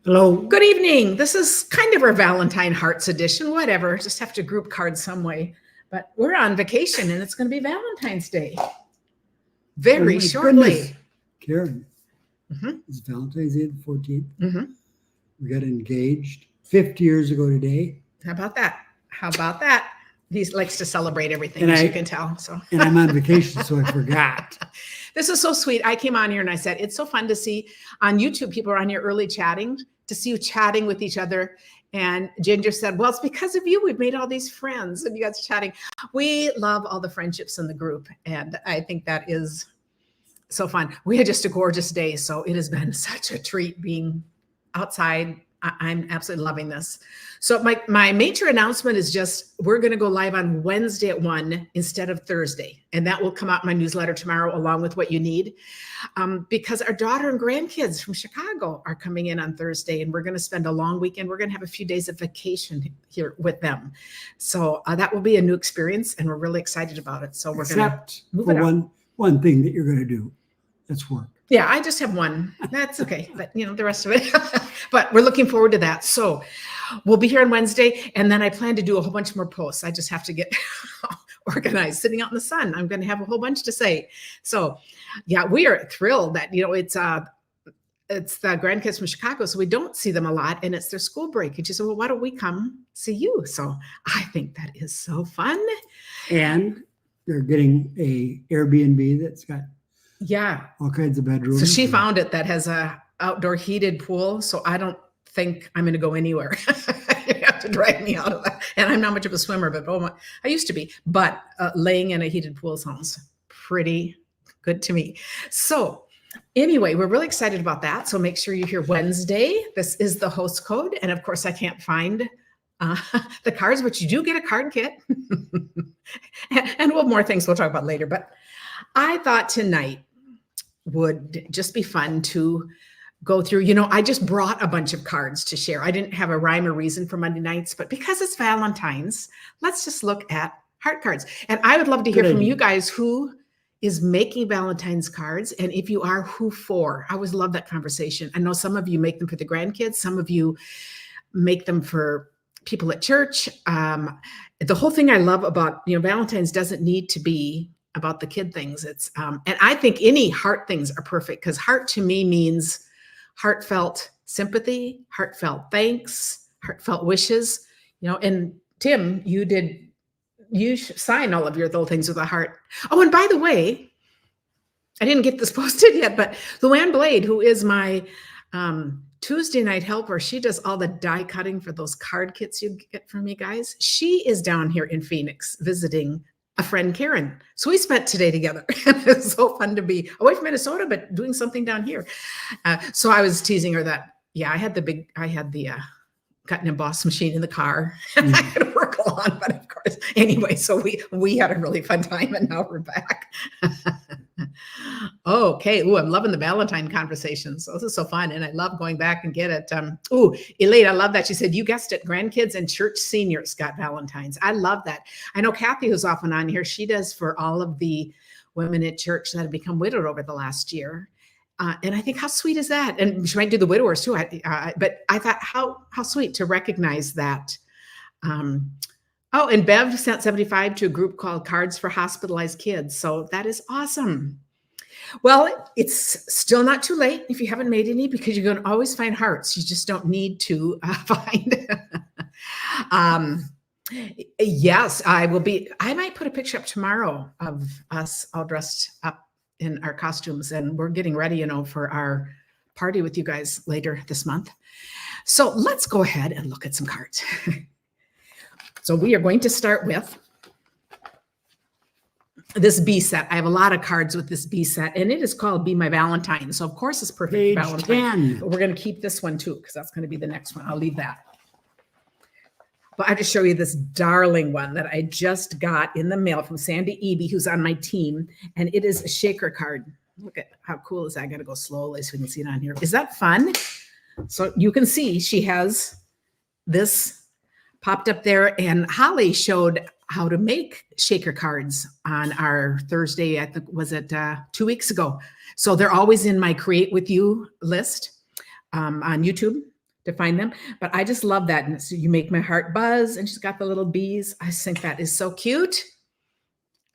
Hello. Good evening. This is kind of our Valentine Hearts edition, whatever. Just have to group cards some way. But we're on vacation and it's going to be Valentine's Day very shortly. Goodness. Karen, it's Valentine's Day, the 14th. We got engaged 50 years ago today. How about that? How about that? He likes to celebrate everything, as you can tell. And I'm on vacation, so I forgot. This is so sweet. I came on here and I said, it's so fun to see on YouTube, people are on here early chatting, to see you chatting with each other. And Ginger said, well, it's because of you. We've made all these friends and you guys chatting. We love all the friendships in the group. And I think that is so fun. We had just a gorgeous day. So it has been such a treat being outside. I'm absolutely loving this. So my major announcement is just, we're going to go live on Wednesday at 1 instead of Thursday. And that will come out in my newsletter tomorrow, along with what you need. Because our daughter and grandkids from Chicago are coming in on Thursday, and we're going to spend a long weekend. We're going to have a few days of vacation here with them. So that will be a new experience, and we're really excited about it. So we're going to move it on. One thing that you're going to do, that's work. Yeah, I just have one. That's okay. But, the rest of it. But we're looking forward to that. So we'll be here on Wednesday. And then I plan to do a whole bunch more posts. I just have to get organized. Sitting out in the sun, I'm going to have a whole bunch to say. So, yeah, we are thrilled that, it's the grandkids from Chicago. So we don't see them a lot. And it's their school break. And she said, well, why don't we come see you? So I think that is so fun. And they're getting a Airbnb that's got all kinds of bedrooms. So she found it that has a outdoor heated pool. So I don't think I'm going to go anywhere. You have to drag me out of that. And I'm not much of a swimmer, but I used to be. But laying in a heated pool sounds pretty good to me. So anyway, we're really excited about that. So make sure you're here Wednesday. This is the host code. And of course, I can't find the cards, but you do get a card kit. And more things we'll talk about later. But I thought tonight would just be fun to go through. I just brought a bunch of cards to share. I didn't have a rhyme or reason for Monday nights, but because it's Valentine's, let's just look at heart cards. And I would love to hear from you guys who is making Valentine's cards. And if you are, who for? I always love that conversation. I know some of you make them for the grandkids. Some of you make them for people at church. The whole thing I love about, Valentine's doesn't need to be about the kid things. It's, and I think any heart things are perfect, because heart to me means heartfelt sympathy, heartfelt thanks, heartfelt wishes, and Tim, you sign all of your little things with a heart. Oh, and by the way, I didn't get this posted yet, but Luann Blade, who is my Tuesday night helper, she does all the die cutting for those card kits you get from me guys. She is down here in Phoenix visiting a friend, Karen. So we spent today together. It's so fun to be away from Minnesota, but doing something down here. So I was teasing her that, I had the cut and emboss machine in the car. I could work on, but of course, anyway, so we had a really fun time, and now we're back. Okay. Ooh, I'm loving the Valentine conversation. So this is so fun. And I love going back and get it. Elaine, I love that. She said, you guessed it, grandkids and church seniors got Valentines. I love that. I know Kathy, who's often on here, she does for all of the women at church that have become widowed over the last year. And I think, how sweet is that? And she might do the widowers too. But I thought, how sweet to recognize that. And Bev sent 75 to a group called Cards for Hospitalized Kids. So that is awesome. Well, it's still not too late if you haven't made any, because you're going to always find hearts. You just don't need to find. Yes, I might put a picture up tomorrow of us all dressed up in our costumes, and we're getting ready, for our party with you guys later this month. So let's go ahead and look at some cards. So we are going to start with this B set. I have a lot of cards with this B set, and it is called Be My Valentine. So of course it's perfect Page for Valentine. 10. But we're going to keep this one too, because that's going to be the next one. I'll leave that. But I just show you this darling one that I just got in the mail from Sandy Eby, who's on my team. And it is a shaker card. Look at how cool is that? I got to go slowly so we can see it on here. Is that fun? So you can see she has this popped up there, and Holly showed how to make shaker cards on our Thursday, I think, was it 2 weeks ago? So they're always in my Create With You list on YouTube. to find them. But I just love that. And so you make my heart buzz, and she's got the little bees. I think that is so cute.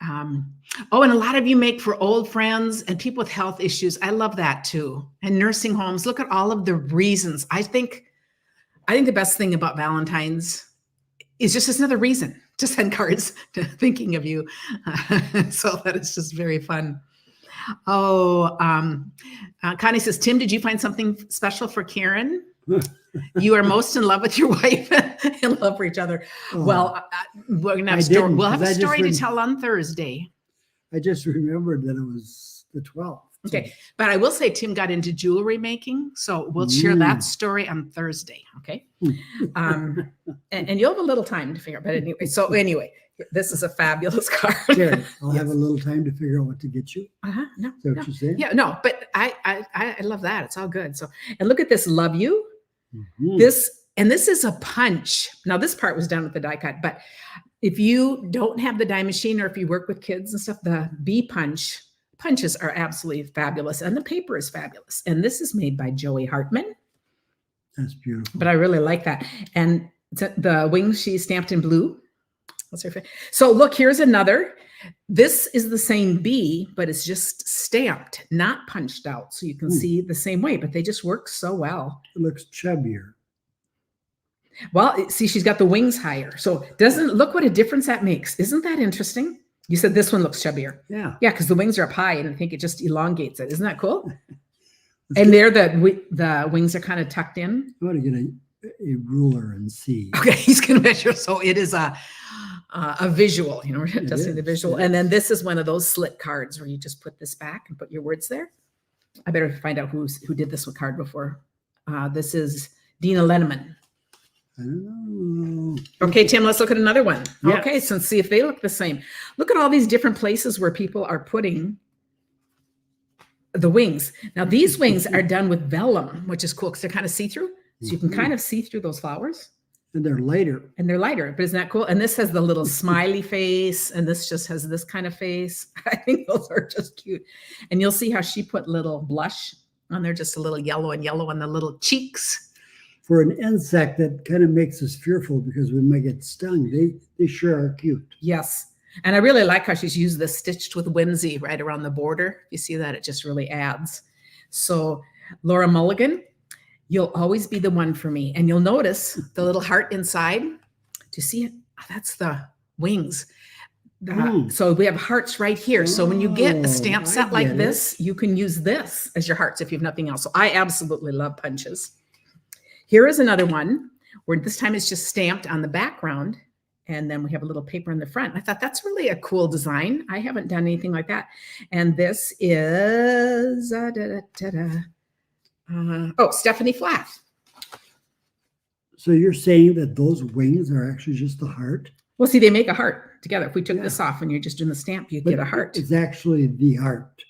Oh, and a lot of you make for old friends and people with health issues. I love that too. And nursing homes. Look at all of the reasons. I think the best thing about Valentine's is just another reason to send cards thinking of you. So that is just very fun. Oh, Connie says, Tim, did you find something special for Karen? You are most in love with your wife and in love for each other. Oh, well, we're gonna have we'll have a story to tell on Thursday. I just remembered that it was the 12th. Okay, but I will say Tim got into jewelry making, so we'll share that story on Thursday. Okay, and you'll have a little time to figure out. But anyway, anyway, this is a fabulous card. Sure, I'll have a little time to figure out what to get you. No, is that what you're saying? Yeah, no, but I love that. It's all good. So, and look at this, love you. This is a punch. Now this part was done with the die cut, but if you don't have the die machine or if you work with kids and stuff, the bee punches are absolutely fabulous, and the paper is fabulous. And this is made by Joey Hartman. That's beautiful. But I really like that. And the wings she stamped in blue. What's her favorite? So look, here's another. This is the same bee, but it's just stamped, not punched out. So you can see the same way, but they just work so well. It looks chubbier. Well, see, she's got the wings higher. So look what a difference that makes. Isn't that interesting? You said this one looks chubbier. Yeah. Yeah, because the wings are up high, and I think it just elongates it. Isn't that cool? And there, the wings are kind of tucked in. I want to get a ruler and see. Okay, he's going to measure. So it is a visual. You know, we're testing the visual. And then this is one of those slit cards where you just put this back and put your words there. I better find out who did this card before. This is Dina Lenneman. I don't know. Okay, Tim, let's look at another one. Yeah. Okay, so let's see if they look the same. Look at all these different places where people are putting the wings. Now, these wings are done with vellum, which is cool because they're kind of see-through. So you can kind of see through those flowers. And they're lighter. But isn't that cool? And this has the little smiley face, and this just has this kind of face. I think those are just cute. And you'll see how she put little blush on there, just a little yellow on the little cheeks. For an insect, that kind of makes us fearful because we might get stung. They sure are cute. Yes. And I really like how she's used this stitched with whimsy right around the border. You see that? It just really adds. So Laura Mulligan, you'll always be the one for me. And you'll notice the little heart inside. Do you see it? Oh, that's the wings. So we have hearts right here. So when you get a stamp set like this, you can use this as your hearts if you have nothing else. So I absolutely love punches. Here is another one where this time it's just stamped on the background, and then we have a little paper in the front. I thought that's really a cool design. I haven't done anything like that. And this is Stephanie Flath. So you're saying that those wings are actually just the heart? Well, see, they make a heart together. If we took this off when you're just doing the stamp, you'd get a heart. It's actually the heart,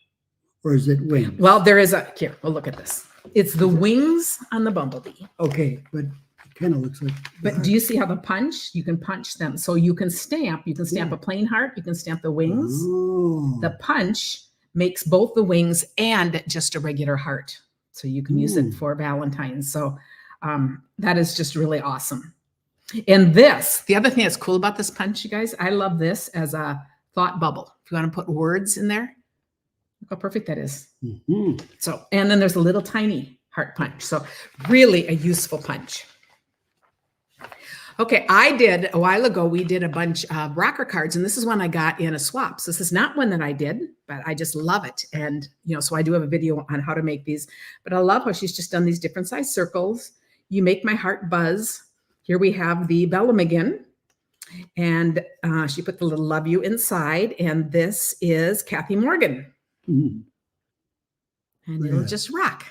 or is it wings? Well, there is here, we'll look at this. It's the wings on the bumblebee. Okay, but it kind of looks like. But do you see how the punch? You can punch them. So you can stamp. You can stamp a plain heart. You can stamp the wings. Oh. The punch makes both the wings and just a regular heart. So you can use it for Valentines. So that is just really awesome. And the other thing that's cool about this punch, you guys, I love this as a thought bubble. If you want to put words in there, look how perfect that is. So, and then there's a little tiny heart punch. So really a useful punch. Okay, a while ago, we did a bunch of rocker cards, and this is one I got in a swap. So this is not one that I did, but I just love it. And, so I do have a video on how to make these, but I love how she's just done these different size circles. You make my heart buzz. Here we have the vellum again. And she put the little love you inside. And this is Kathy Morgan. And it'll just rock.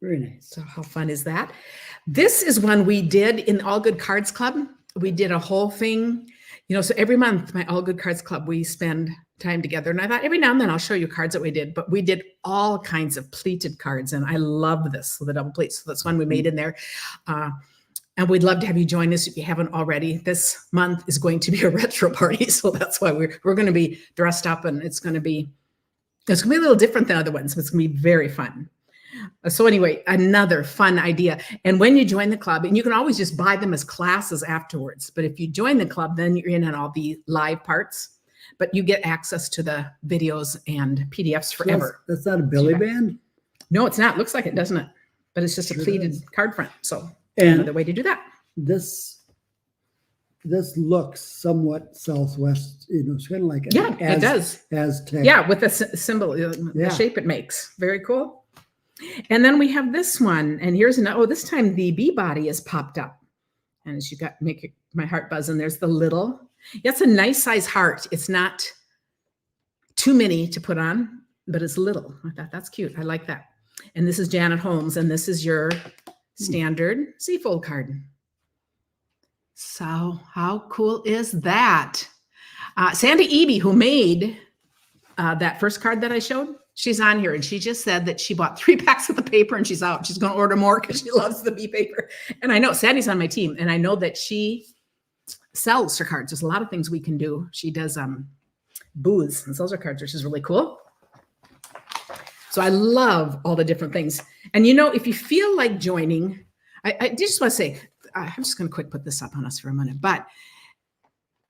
Very nice. So how fun is that? This is one we did in All Good Cards Club. We did a whole thing, so every month, my All Good Cards Club, we spend time together. And I thought every now and then I'll show you cards that we did, but we did all kinds of pleated cards. And I love this, the double pleats. So that's one we made in there. And we'd love to have you join us if you haven't already. This month is going to be a retro party. So that's why we're going to be dressed up, and it's going to be a little different than other ones, but it's going to be very fun. So anyway, another fun idea. And when you join the club, and you can always just buy them as classes afterwards, but if you join the club, then you're in on all the live parts, but you get access to the videos and PDFs forever. That's not a belly band? No, it's not. Looks like it, doesn't it? But it's just a pleated card front. So another way to do that. This looks somewhat Southwest, it's kind of like it does. Aztec. Yeah, with the symbol, the shape it makes. Very cool. And then we have this one, and here's another. Oh, this time the bee body is popped up, and as you make my heart buzz. And there's the little. Yeah, it's a nice size heart. It's not too many to put on, but it's little. I thought that's cute. I like that. And this is Janet Holmes, and this is your standard Seafold card. So how cool is that? Sandy Eby, who made that first card that I showed, she's on here, and she just said that she bought 3 packs of the paper and she's out. She's going to order more because she loves the bee paper. And I know Sandy's on my team, and I know that she sells her cards. There's a lot of things we can do. She does booths and sells her cards, which is really cool. So I love all the different things. And if you feel like joining, I just want to say, I'm just going to quick put this up on us for a minute, but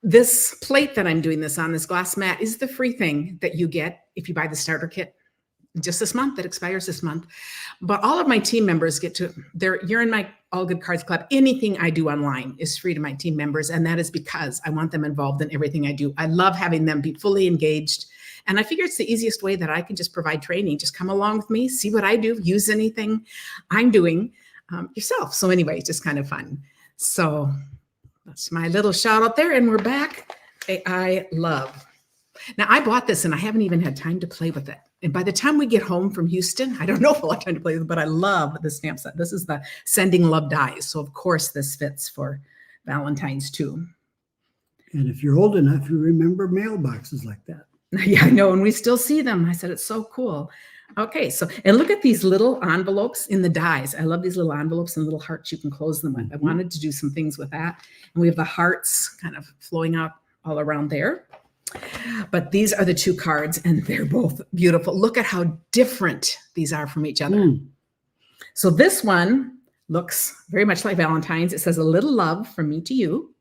this plate that I'm doing this on, this glass mat, is the free thing that you get if you buy the starter kit just this month. That expires this month. But all of my team members get to, you're in my All Good Cards Club. Anything I do online is free to my team members. And that is because I want them involved in everything I do. I love having them be fully engaged. And I figure it's the easiest way that I can just provide training. Just come along with me, see what I do, use anything I'm doing yourself. So anyway, it's just kind of fun. So that's my little shout out there. And we're back. I love. Now I bought this and I haven't even had time to play with it. And by the time we get home from Houston, I don't know if I'll have time to play with it, but I love the stamp set. This is the Sending Love Dies. So of course this fits for Valentine's too. And if you're old enough, you remember mailboxes like that. Yeah, I know. And we still see them. I said, it's so cool. Okay. So, and look at these little envelopes in the dies. I love these little envelopes and little hearts you can close them with. I wanted to do some things with that. And we have the hearts kind of flowing out all around there. But these are the 2 cards and they're both beautiful. Look at how different these are from each other. So this one looks very much like Valentine's. It says a little love from me to you.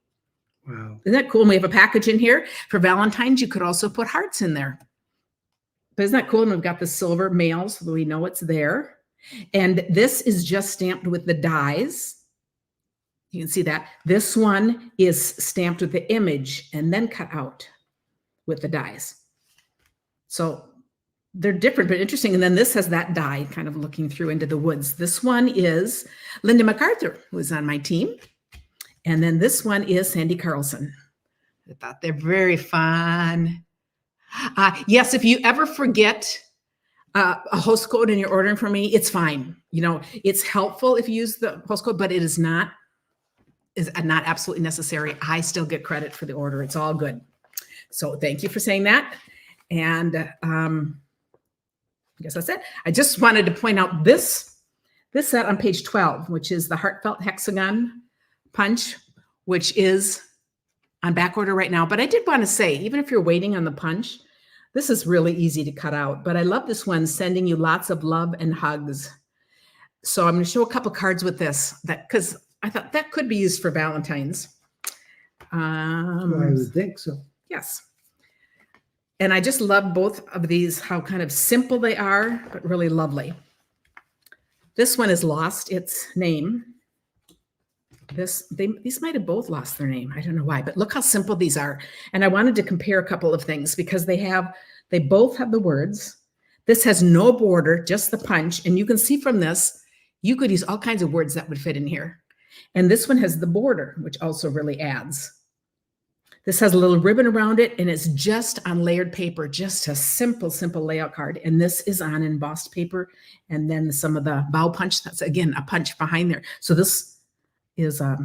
Wow. Isn't that cool? And we have a package in here for Valentine's. You could also put hearts in there. But isn't that cool? And we've got the silver mail so that we know it's there. And this is just stamped with the dies. You can see that. This one is stamped with the image and then cut out with the dies. So they're different, but interesting. And then this has that die kind of looking through into the woods. This one is Linda MacArthur, who is on my team. And then this one is Sandy Carlson. I thought they're very fun. Yes, if you ever forget a host code and you're ordering from me, it's fine. It's helpful if you use the host code, but it is not absolutely necessary. I still get credit for the order. It's all good. So thank you for saying that. And I guess that's it. I just wanted to point out this set on page 12, which is the Heartfelt Hexagon punch, which is on back order right now. But I did want to say, even if you're waiting on the punch, this is really easy to cut out. But I love this one, Sending You Lots of Love and Hugs. So I'm going to show a couple cards with this, because I thought that could be used for Valentine's. I would think so. Yes. And I just love both of these, how kind of simple they are, but really lovely. This one has lost its name. These might have both lost their name. I don't know why, but look how simple these are. And I wanted to compare a couple of things because they both have the words. This has no border, just the punch. And you can see from this, you could use all kinds of words that would fit in here. And this one has the border, which also really adds. This has a little ribbon around it, and it's just on layered paper, just a simple layout card. And this is on embossed paper. And then some of the bow punch, that's again, a punch behind there. So this is a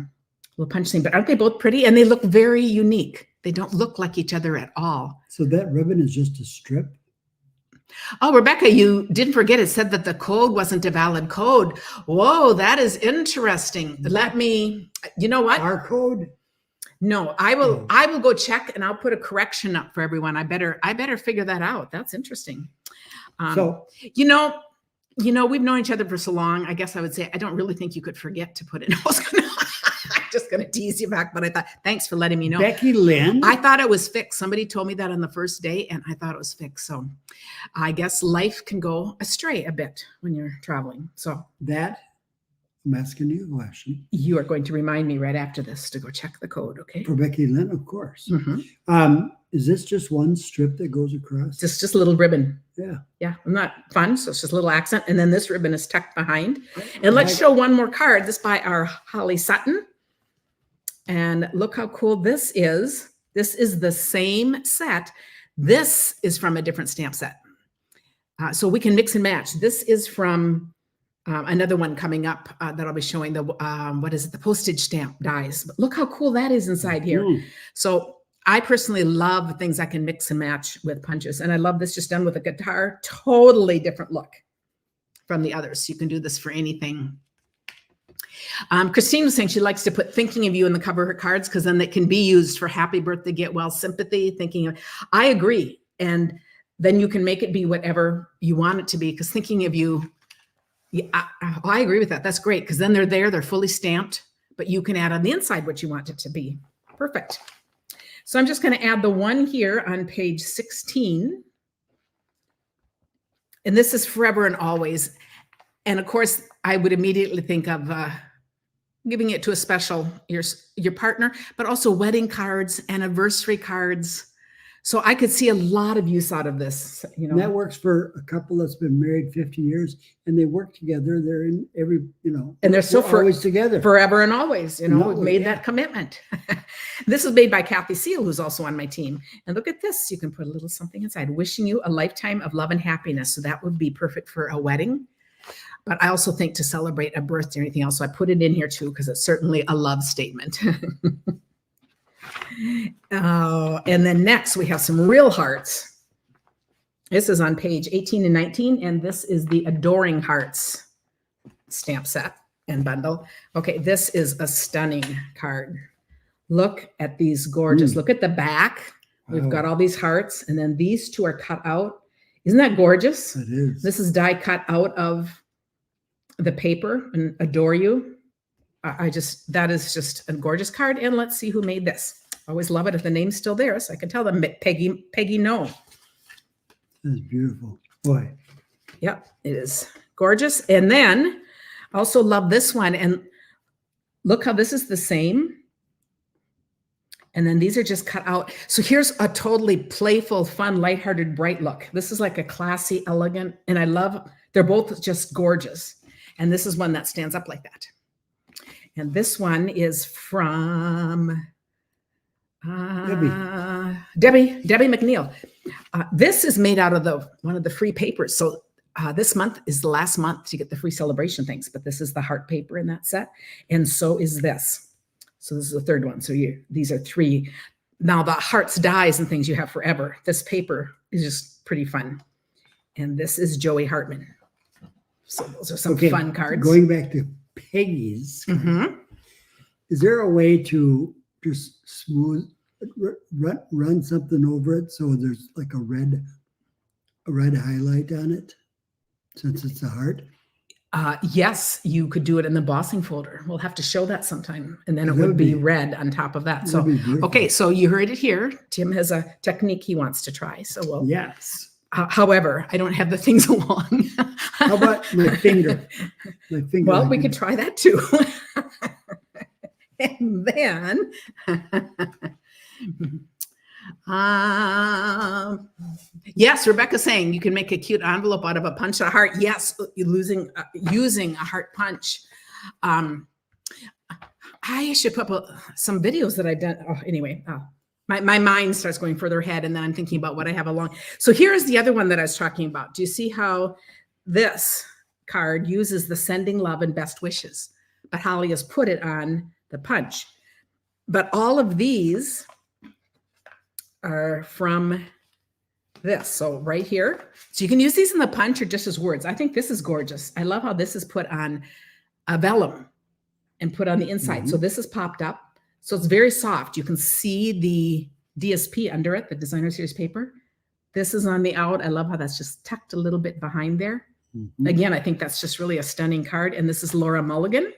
little punch thing, but aren't they both pretty? And they look very unique. They don't look like each other at all. So that ribbon is just a strip? Oh, Rebecca, you didn't forget it said that the code wasn't a valid code. Whoa, that is interesting. Let me, you know what? Our code? No, I will go check and I'll put a correction up for everyone. I better figure that out. That's interesting. You know, we've known each other for so long. I guess I would say I don't really think you could forget to put it. I'm just going to tease you back, but I thought, thanks for letting me know. Becky Lynn? I thought it was fixed. Somebody told me that on the first day, and I thought it was fixed. So I guess life can go astray a bit when you're traveling. So that, I'm asking you a question. You are going to remind me right after this to go check the code, okay? For Becky Lynn, of course. Is this just one strip that goes across? Just a little ribbon. Yeah. Yeah, not fun. So it's just a little accent. And then this ribbon is tucked behind. And let's show one more card. This by our Holly Sutton. And look how cool this is. This is the same set. This is from a different stamp set. So we can mix and match. This is from another one coming up that I'll be showing, the what is it? The postage stamp dies. But look how cool that is inside here. So I personally love things I can mix and match with punches. And I love this just done with a guitar. Totally different look from the others. So you can do this for anything. Christine was saying she likes to put thinking of you in the cover of her cards because then they can be used for happy birthday, get well, sympathy, thinking of. I agree. And then you can make it be whatever you want it to be, because thinking of you, yeah, I agree with that. That's great, because then they're there, they're fully stamped, but you can add on the inside what you want it to be. Perfect. So I'm just going to add the one here on page 16. And this is forever and always. And of course, I would immediately think of giving it to a special, your partner, but also wedding cards, anniversary cards. So I could see a lot of use out of this. You know, and that works for a couple that's been married 50 years and they work together. They're in every, and they're still always together. Forever and always, we've made that commitment. This is made by Kathy Seal, who's also on my team. And look at this. You can put a little something inside. Wishing you a lifetime of love and happiness. So that would be perfect for a wedding. But I also think to celebrate a birthday or anything else. So I put it in here too, because it's certainly a love statement. And then next we have some real hearts. This is on page 18 and 19, and this is the Adoring Hearts stamp set and bundle. Okay, this is a stunning card. Look at these gorgeous. Look at the back. We've got all these hearts, and then these two are cut out. Isn't that gorgeous? It is. This is die cut out of the paper, and Adore You. That is just a gorgeous card. And let's see who made this. Always love it if the name's still there, so I can tell them Peggy No. That's beautiful. Boy. Yep, it is gorgeous. And then also love this one. And look how this is the same. And then these are just cut out. So here's a totally playful, fun, lighthearted, bright look. This is like a classy, elegant, and I love, they're both just gorgeous. And this is one that stands up like that. And this one is from Debbie McNeil. This is made out of one of the free papers. So this month is the last month to get the free celebration things, but this is the heart paper in that set. And so is this. So this is the third one. So these are three. Now the hearts, dies, and things you have forever. This paper is just pretty fun. And this is Joey Hartman. So those are some fun cards. Going back to Peggy's, is there a way to just smooth, run something over it so there's like a red highlight on it, since it's a heart? Yes, you could do it in the embossing folder. We'll have to show that sometime. And then it would be red on top of that. So, okay, so you heard it here. Tim has a technique he wants to try. So we'll. Yes. However, I don't have the things along. How about my finger? Well, we could try that too. And then, yes, Rebecca's saying you can make a cute envelope out of a punch a heart. Yes, using a heart punch. I should put up some videos that I've done. Oh, anyway, my mind starts going further ahead, and then I'm thinking about what I have along. So here's the other one that I was talking about. Do you see how this card uses the sending love and best wishes? But Holly has put it on the punch. But all of these are from this. So right here. So you can use these in the punch or just as words. I think this is gorgeous. I love how this is put on a vellum and put on the inside. So this is popped up. So it's very soft. You can see the DSP under it, the designer series paper. This is on the out. I love how that's just tucked a little bit behind there. Mhm. Again, I think that's just really a stunning card. And this is Laura Mulligan.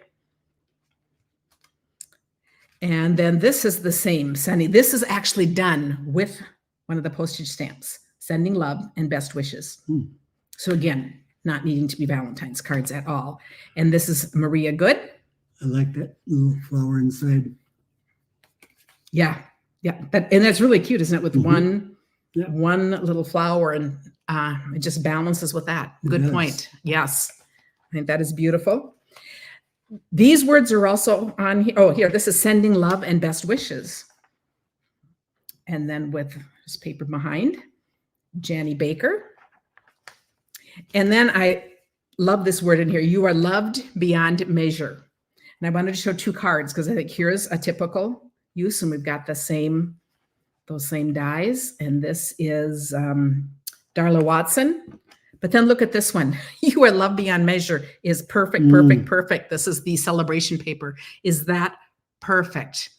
And then this is the same, Sunny. This is actually done with one of the postage stamps, sending love and best wishes. So again, not needing to be Valentine's cards at all. And this is Maria Good. I like that little flower inside. Yeah. Yeah. And that's really cute, isn't it? With Mhm. one little flower, and it just balances with that. Good Yes. point. Yes. I think that is beautiful. These words are also on here. Oh, here, this is sending love and best wishes. And then with this paper behind, Janny Baker. And then I love this word in here. You are loved beyond measure. And I wanted to show two cards because I think here's a typical use, and we've got those same dies. And this is Darla Watson. But then look at this one. You are loved beyond measure is perfect, perfect, perfect. This is the celebration paper. Is that perfect?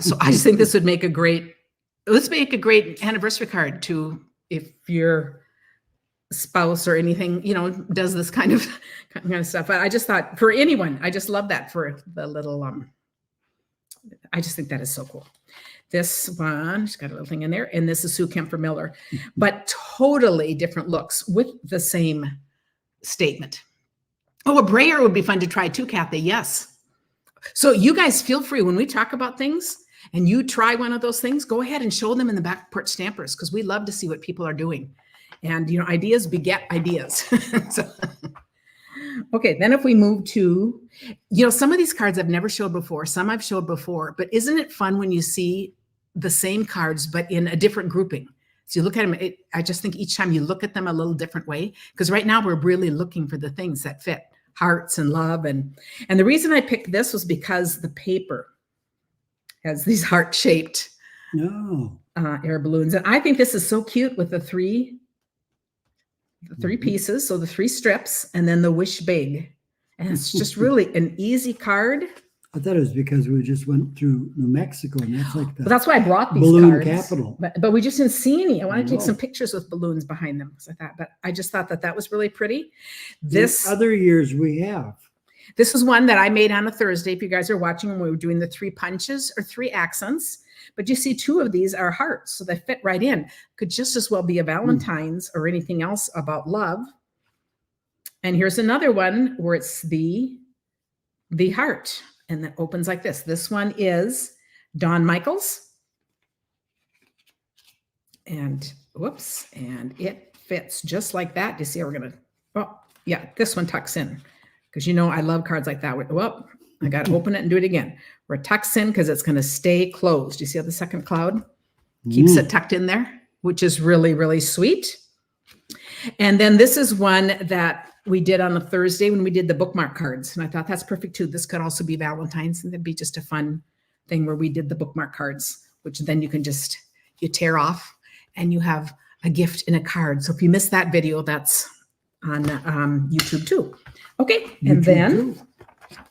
So I just think this would make a great, let's make a great anniversary card to, if your spouse or anything, does this kind of stuff. I just thought for anyone, I just love that for the little, I just think that is so cool. This one, she's got a little thing in there, and this is Sue Kemper Miller, but totally different looks with the same statement. Oh, a brayer would be fun to try too, Kathy. Yes. So you guys feel free when we talk about things and you try one of those things, go ahead and show them in the Back Porch Stampers, because we love to see what people are doing. And, ideas beget ideas. So, okay, then if we move to, some of these cards I've never showed before, some I've showed before, but isn't it fun when you see the same cards, but in a different grouping? So you look at them, I just think each time you look at them a little different way, because right now we're really looking for the things that fit hearts and love. And the reason I picked this was because the paper has these heart-shaped air balloons. And I think this is so cute with the three pieces. So the 3 strips and then the wish big. And it's just really an easy card. I thought it was because we just went through New Mexico, and that's like the That's why I brought these balloon cards. capital. But we just didn't see any. I want to take some pictures with balloons behind them. But I just thought that was really pretty. This in other years we have. This is one that I made on a Thursday. If you guys are watching, when we were doing the 3 punches or 3 accents. But you see 2 of these are hearts, so they fit right in. Could just as well be a Valentine's or anything else about love. And here's another one where it's the heart, and that opens like this. This one is Dawn Michaels. And whoops, and it fits just like that. You see how we're going to, oh, yeah, this one tucks in. Because I love cards like that. Well, I got to open it and do it again. Where it tucks in because it's going to stay closed. You see how the second cloud keeps it tucked in there, which is really, really sweet. And then this is one that we did on a Thursday when we did the bookmark cards. And I thought that's perfect too. This could also be Valentine's, and it'd be just a fun thing where we did the bookmark cards, which then you can you tear off and you have a gift in a card. So if you missed that video, that's on YouTube too. Okay, and then,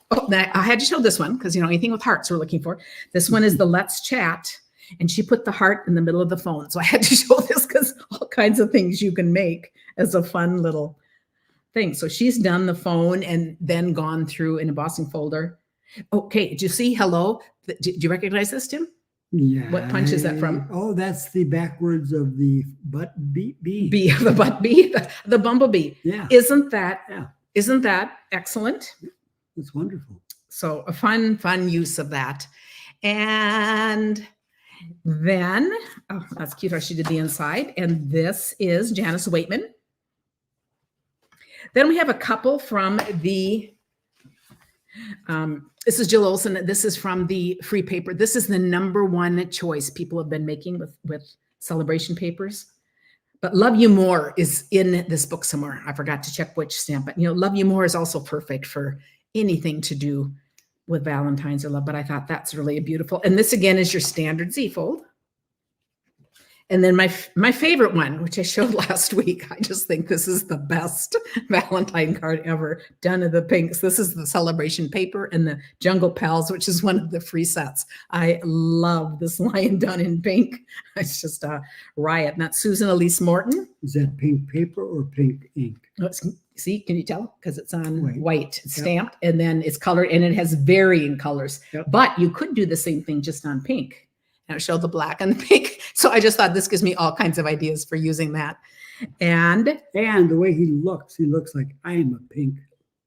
I had to show this one because, anything with hearts we're looking for. This one is the Let's Chat, and she put the heart in the middle of the phone. So I had to show this because all kinds of things you can make as a fun little thing. So she's done the phone and then gone through an embossing folder. Okay, did you see hello? Do you recognize this, Tim? Yeah. What punch is that from? Oh, that's the backwards of the butt bee. Bee, the butt bee, the bumblebee. Yeah. Isn't that excellent? It's wonderful. So a fun use of that. And then, oh, that's cute how she did the inside. And this is Janice Waitman. Then we have a couple from the, this is Jill Olson. This is from the free paper. This is the #1 choice people have been making with celebration papers. But Love You More is in this book somewhere. I forgot to check which stamp, but Love You More is also perfect for anything to do with Valentine's or love. But I thought that's really beautiful. And this again is your standard Z fold. And then my favorite one, which I showed last week, I just think this is the best Valentine card ever done in the pinks. This is the celebration paper and the Jungle Pals, which is one of the free sets. I love this lion done in pink. It's just a riot. And that's Susan Elise Morton. Is that pink paper or pink ink? See, can you tell? Because it's on white. It's Yep. stamped, and then it's colored, and it has varying colors. Yep. But you could do the same thing just on pink. And it showed the black and the pink. So I just thought this gives me all kinds of ideas for using that. And the way he looks like I am a pink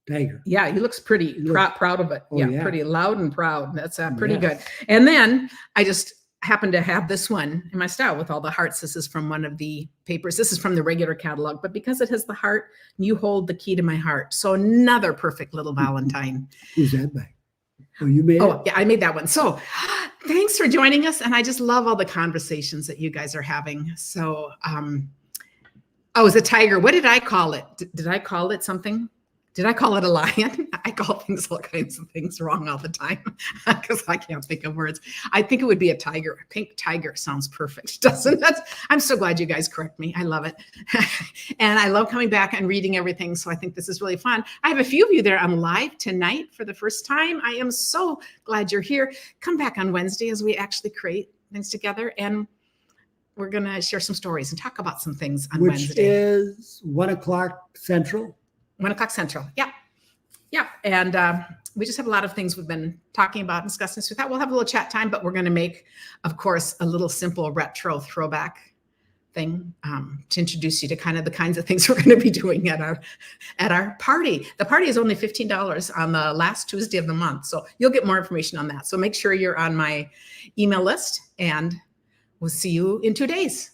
tiger. yeah, he looks pretty proud of it. Oh, yeah, yeah. pretty loud and proud. That's pretty Yes. good. And then I just happen to have this one in my style with all the hearts. This is from one of the papers. This is from the regular catalog, but because it has the heart, you hold the key to my heart. So another perfect little Valentine. Who's that by? Oh, you made it? Oh, yeah, I made that one. So thanks for joining us. And I just love all the conversations that you guys are having. So, oh, it's a tiger. What did I call it? Did I call it something? Did I call it a lion? I call things all kinds of things wrong all the time because I can't think of words. I think it would be a tiger. A pink tiger sounds perfect, doesn't it? I'm so glad you guys correct me. I love it. And I love coming back and reading everything. So I think this is really fun. I have a few of you there on live tonight for the first time. I am so glad you're here. Come back on Wednesday as we actually create things together. And we're going to share some stories and talk about some things on Which Wednesday. is 1:00 Central. 1:00 Central. Yeah. Yeah. And we just have a lot of things we've been talking about, discussing. So we thought we'll have a little chat time, but we're going to make, of course, a little simple retro throwback thing to introduce you to kind of the kinds of things we're going to be doing at our party. The party is only $15 on the last Tuesday of the month. So you'll get more information on that. So make sure you're on my email list, and we'll see you in 2 days.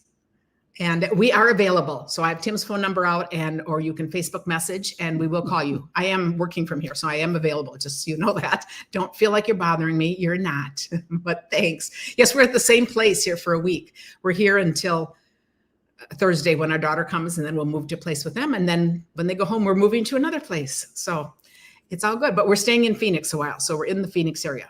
And we are available. So I have Tim's phone number out, or you can Facebook message and we will call you. I am working from here, so I am available, just so you know that. Don't feel like you're bothering me. You're not, but thanks. Yes, we're at the same place here for a week. We're here until Thursday when our daughter comes, and then we'll move to a place with them. And then when they go home, we're moving to another place. So it's all good, but we're staying in Phoenix a while. So we're in the Phoenix area.